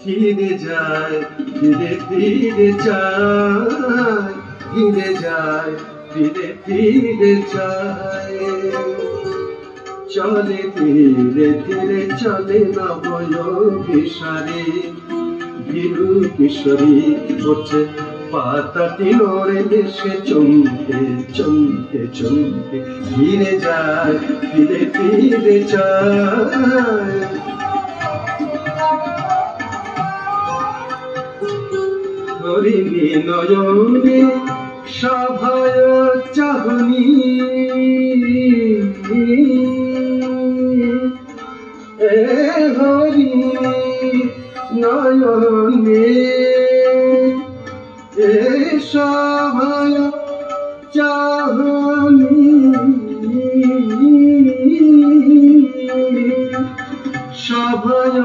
ফিরে যায়, ফিরে ফিরে যায়, ফিরে যায়, ফিরে ফিরে যায়। চলে ধীরে ধীরে চলে নবয়বিসারী, ভীরু কিশোরী করছে পাতাটি নড়ে দেশে চমকে চমকে চমকে। ফিরে যায়, ফিরে ফিরে যায়। হরিণী নয়নে সভায় চাহনি, হরি নয়নে সভায় চাহনি, সভায়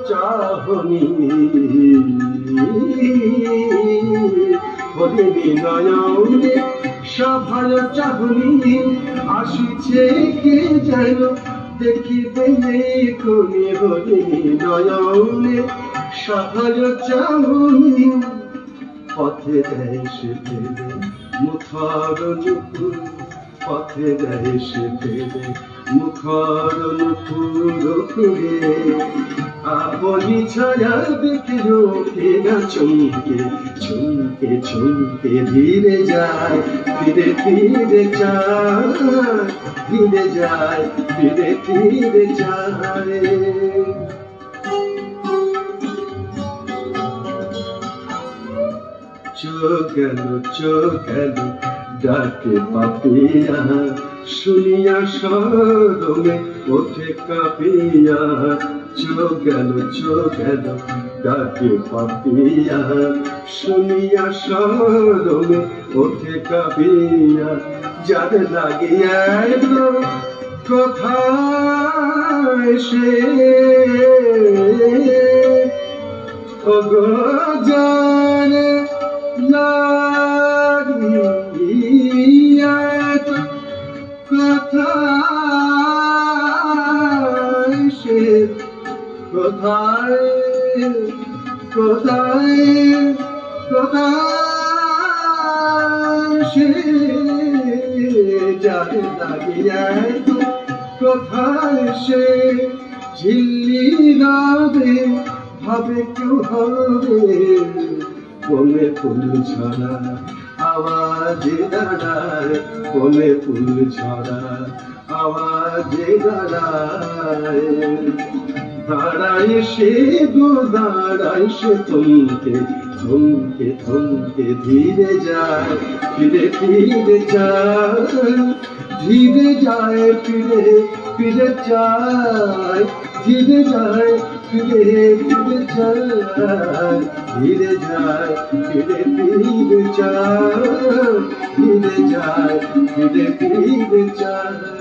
চাহনি। হরিণী নয়নে সভায় চাহনি, আসিছে কে যেন দেখিবে কোনি। হরিণী নয়নে সভায় চাহনি, পথে দেয় সে ফেরে মুখর নুপুর, পথে দেয় সে ফেরে মুখর নুপুর ফুরে। আপনি ছায়া দেখে লোকে না চমকে চমকে চমকে। ধীরে যায়, ফিরে ফিরে যায়, ধীরে যায়, ফিরে ফিরে যায়। চোখ গেল ডাকে পাপিয়া, শুনিয়া সরমে ওঠে কাঁপিয়া। চোখ গেল ডাকে পাপিয়া, শুনিয়া সরমে ওঠে কাঁপিয়া। যার লাগিয়া এলো কোথায় সে, ওগো জানে লাগিয়া কোথায় সে, কোথায় কোথায় কোথায় সে। যারে লাগিয়া কোথায় সে, ঝিল্লি রাবে ভাবে কেউ হবে। বনে ফুল ছড়া আওয়াজে দাঁড়ায়, বনে ফুল ছড়া আওয়াজে দাঁড়ায়। দাঁড়ায় সে গো দাঁড়ায় সে থমকে থমকে থমকে। ধীরে যায়, ফিরে ফিরে যায়, ধীরে যায়, ফিরে ফিরে যায়, ধীরে যায়, ফিরে ফিরে যায়, ধীরে যায়, ফিরে ফিরে যায়, ধীরে যায়, ফিরে ফিরে যায়।